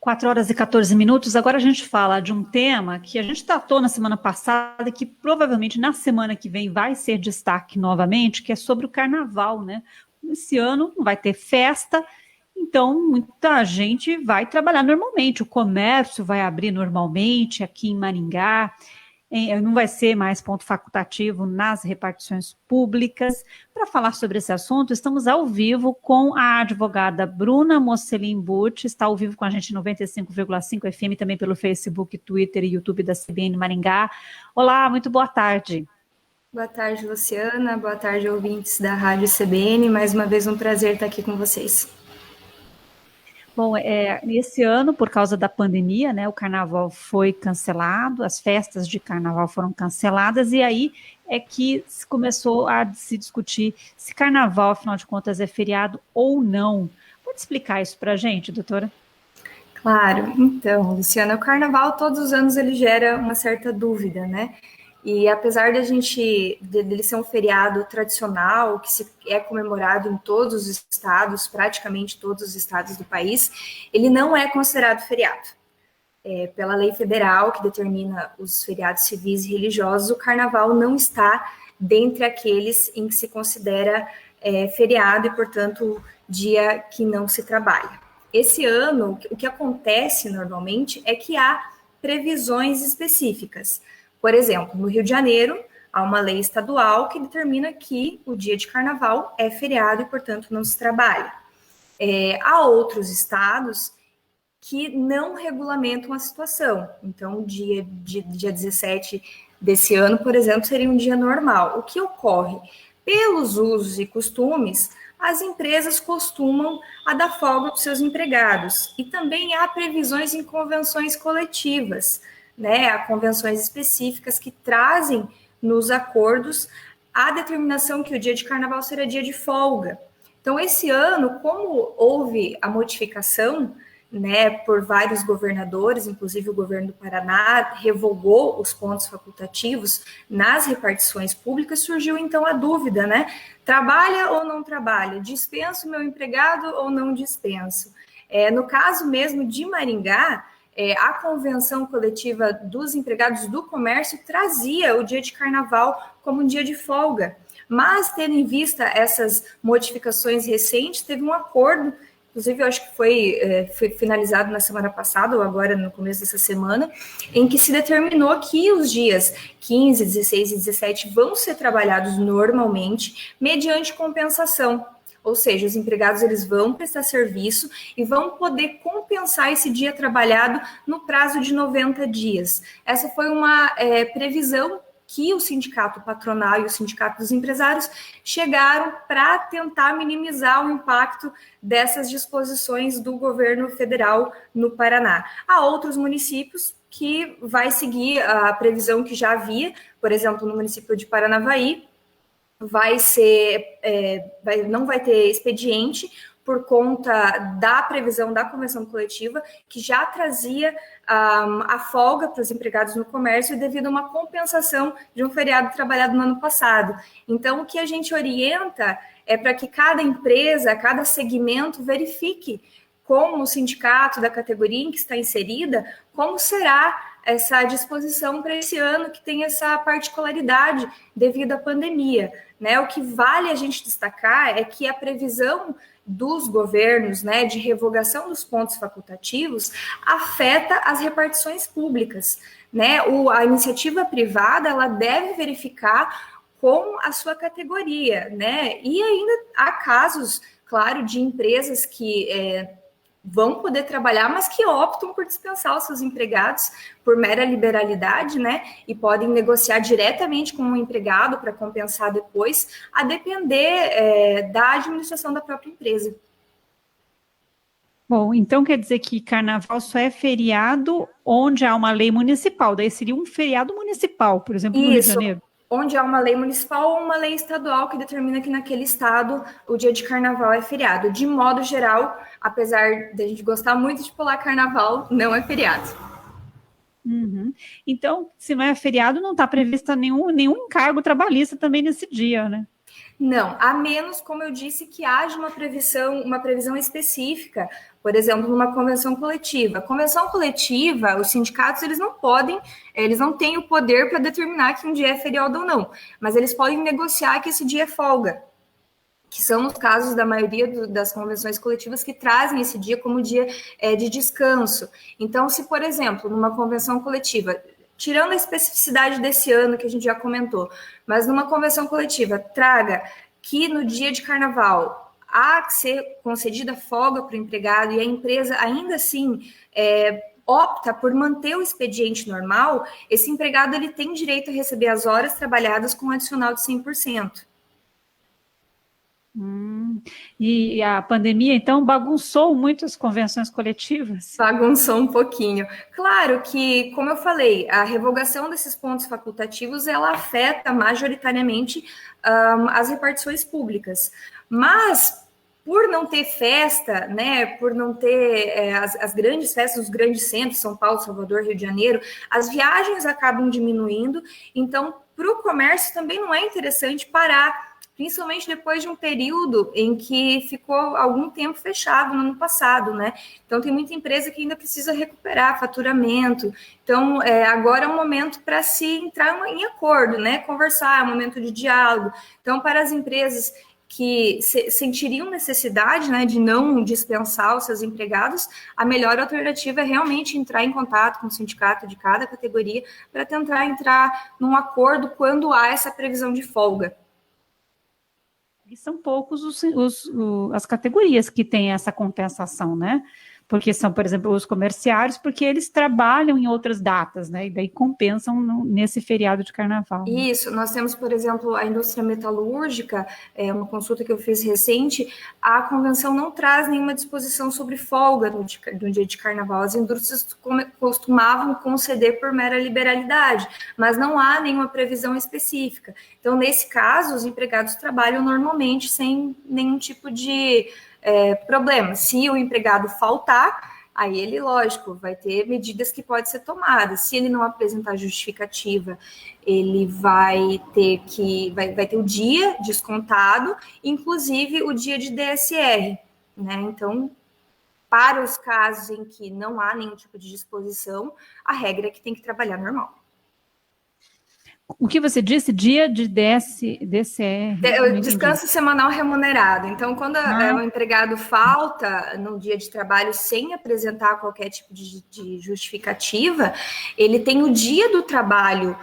4 horas e 14 minutos. Agora a gente fala de um tema que a gente tratou na semana passada, que provavelmente na semana que vem vai ser destaque novamente, que é sobre o carnaval, né? Esse ano não vai ter festa, então muita gente vai trabalhar normalmente, o comércio vai abrir normalmente aqui em Maringá. Não vai ser mais ponto facultativo nas repartições públicas. Para falar sobre esse assunto, estamos ao vivo com a advogada Bruna Mocelin Butti, está ao vivo com a gente em 95,5 FM, também pelo Facebook, Twitter e YouTube da CBN Maringá. Olá, muito boa tarde. Boa tarde, Luciana. Boa tarde, ouvintes da Rádio CBN. Mais uma vez um prazer estar aqui com vocês. Bom, esse ano, por causa da pandemia, né, o carnaval foi cancelado, as festas de carnaval foram canceladas, e aí é que começou a se discutir se carnaval, afinal de contas, é feriado ou não. Pode explicar isso para a gente, doutora? Claro. Então, Luciana, o carnaval, todos os anos, ele gera uma certa dúvida, né? E apesar dele ser um feriado tradicional, que é comemorado em todos os estados, praticamente todos os estados do país, ele não é considerado feriado. Pela lei federal, que determina os feriados civis e religiosos, o carnaval não está dentre aqueles em que se considera feriado e, portanto, dia que não se trabalha. Esse ano, o que acontece normalmente é que há previsões específicas. Por exemplo, no Rio de Janeiro, há uma lei estadual que determina que o dia de carnaval é feriado e, portanto, não se trabalha. Há outros estados que não regulamentam a situação. Então, o dia 17 desse ano, por exemplo, seria um dia normal. O que ocorre? Pelos usos e costumes, as empresas costumam dar folga para os seus empregados. E também há previsões em convenções coletivas, né? Há convenções específicas que trazem nos acordos a determinação que o dia de carnaval será dia de folga. Então, esse ano, como houve a modificação, né, por vários governadores, inclusive o governo do Paraná revogou os pontos facultativos nas repartições públicas, surgiu então a dúvida, né? Trabalha ou não trabalha? Dispenso meu empregado ou não dispenso? No caso mesmo de Maringá, a convenção coletiva dos empregados do comércio trazia o dia de carnaval como um dia de folga, mas tendo em vista essas modificações recentes, teve um acordo. Inclusive, eu acho que foi finalizado na semana passada, ou agora no começo dessa semana, em que se determinou que os dias 15, 16 e 17 vão ser trabalhados normalmente, mediante compensação. Ou seja, os empregados eles vão prestar serviço e vão poder compensar esse dia trabalhado no prazo de 90 dias. Essa foi uma previsão que o sindicato patronal e o sindicato dos empresários chegaram para tentar minimizar o impacto dessas disposições do governo federal no Paraná. Há outros municípios que vai seguir a previsão que já havia, por exemplo, no município de Paranavaí, não vai ter expediente por conta da previsão da convenção coletiva, que já trazia a folga para os empregados no comércio devido a uma compensação de um feriado trabalhado no ano passado. Então, o que a gente orienta é para que cada empresa, cada segmento verifique com o sindicato da categoria em que está inserida, como será essa disposição para esse ano que tem essa particularidade devido à pandemia, né? O que vale a gente destacar é que a previsão dos governos, né, de revogação dos pontos facultativos afeta as repartições públicas, né? A iniciativa privada ela deve verificar com a sua categoria, né? E ainda há casos, claro, de empresas que vão poder trabalhar, mas que optam por dispensar os seus empregados por mera liberalidade, né? E podem negociar diretamente com o empregado para compensar depois, a depender da administração da própria empresa. Bom, então quer dizer que carnaval só é feriado onde há uma lei municipal, daí seria um feriado municipal, por exemplo, no Rio de Janeiro. Onde há uma lei municipal ou uma lei estadual que determina que naquele estado o dia de carnaval é feriado. De modo geral, apesar de a gente gostar muito de pular carnaval, não é feriado. Uhum. Então, se não é feriado, não está previsto nenhum encargo trabalhista também nesse dia, né? Não, a menos, como eu disse, que haja uma previsão específica, por exemplo, numa convenção coletiva. Convenção coletiva, os sindicatos, eles não podem, eles não têm o poder para determinar que um dia é feriado ou não, mas eles podem negociar que esse dia é folga, que são os casos da maioria das convenções coletivas que trazem esse dia como dia de descanso. Então, se, por exemplo, numa convenção coletiva, tirando a especificidade desse ano que a gente já comentou, mas numa convenção coletiva traga que no dia de carnaval há que ser concedida folga para o empregado e a empresa ainda assim opta por manter o expediente normal, esse empregado ele tem direito a receber as horas trabalhadas com um adicional de 100%. E a pandemia, então, bagunçou muito as convenções coletivas? Bagunçou um pouquinho. Claro que, como eu falei, a revogação desses pontos facultativos, ela afeta majoritariamente as repartições públicas. Mas, por não ter festa, né, por não ter as grandes festas, os grandes centros, São Paulo, Salvador, Rio de Janeiro, as viagens acabam diminuindo. Então, para o comércio também não é interessante parar, principalmente depois de um período em que ficou algum tempo fechado no ano passado, né? Então, tem muita empresa que ainda precisa recuperar faturamento. Então, agora é um momento para se entrar em acordo, né? Conversar, é um momento de diálogo. Então, para as empresas que sentiriam necessidade, né, de não dispensar os seus empregados, a melhor alternativa é realmente entrar em contato com o sindicato de cada categoria para tentar entrar num acordo quando há essa previsão de folga. E são poucos as categorias que têm essa compensação, né? Porque são, por exemplo, os comerciários, porque eles trabalham em outras datas, né? E daí compensam nesse feriado de carnaval. Né? Isso, nós temos, por exemplo, a indústria metalúrgica, uma consulta que eu fiz recente, a convenção não traz nenhuma disposição sobre folga no dia de carnaval. As indústrias costumavam conceder por mera liberalidade, mas não há nenhuma previsão específica. Então, nesse caso, os empregados trabalham normalmente sem nenhum tipo de problema. Se o empregado faltar, aí ele, lógico, vai ter medidas que podem ser tomadas. Se ele não apresentar justificativa, ele vai ter o dia descontado, inclusive o dia de DSR, né? Então, para os casos em que não há nenhum tipo de disposição, a regra é que tem que trabalhar normal. O que você disse? Dia de DCR? Descanso semanal remunerado. Então, quando o empregado falta no dia de trabalho sem apresentar qualquer tipo de justificativa, ele tem o dia do trabalho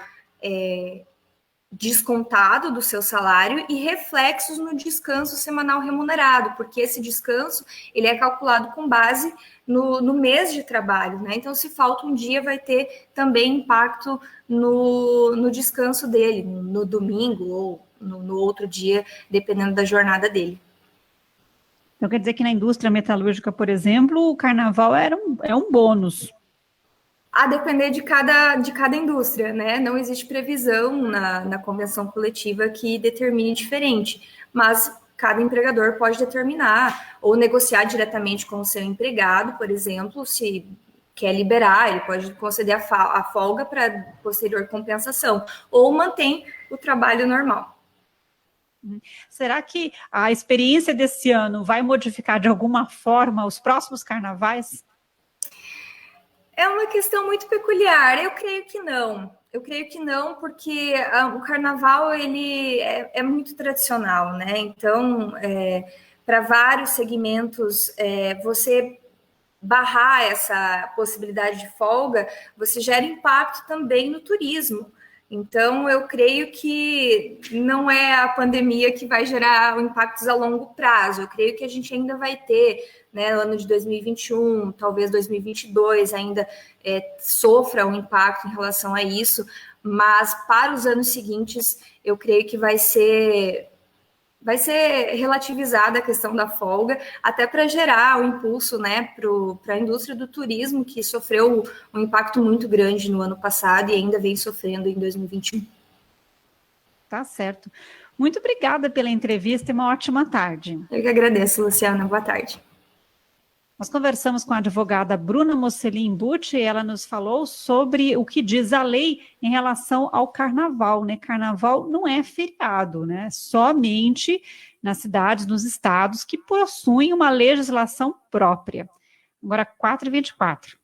descontado do seu salário e reflexos no descanso semanal remunerado, porque esse descanso ele é calculado com base no mês de trabalho, né? Então, se falta um dia, vai ter também impacto no descanso dele, no domingo ou no outro dia, dependendo da jornada dele. Então, quer dizer que na indústria metalúrgica, por exemplo, o carnaval é um bônus. A depender de cada indústria, né? Não existe previsão na convenção coletiva que determine diferente, mas cada empregador pode determinar ou negociar diretamente com o seu empregado, por exemplo, se quer liberar, ele pode conceder a folga para posterior compensação, ou mantém o trabalho normal. Será que a experiência desse ano vai modificar de alguma forma os próximos carnavais? É uma questão muito peculiar. Eu creio que não. Eu creio que não, porque o carnaval ele é muito tradicional, né? Então, para vários segmentos, você barrar essa possibilidade de folga, você gera impacto também no turismo. Então, eu creio que não é a pandemia que vai gerar impactos a longo prazo. Eu creio que a gente ainda vai ter, né, no ano de 2021, talvez 2022, ainda sofra um impacto em relação a isso, mas para os anos seguintes, eu creio que vai ser relativizada a questão da folga, até para gerar o impulso, né, para a indústria do turismo, que sofreu um impacto muito grande no ano passado e ainda vem sofrendo em 2021. Tá certo. Muito obrigada pela entrevista e uma ótima tarde. Eu que agradeço, Luciana. Boa tarde. Nós conversamos com a advogada Bruna Mocelin Bucci e ela nos falou sobre o que diz a lei em relação ao carnaval, né? Carnaval não é feriado, né? Somente nas cidades, nos estados que possuem uma legislação própria. Agora, 4h24.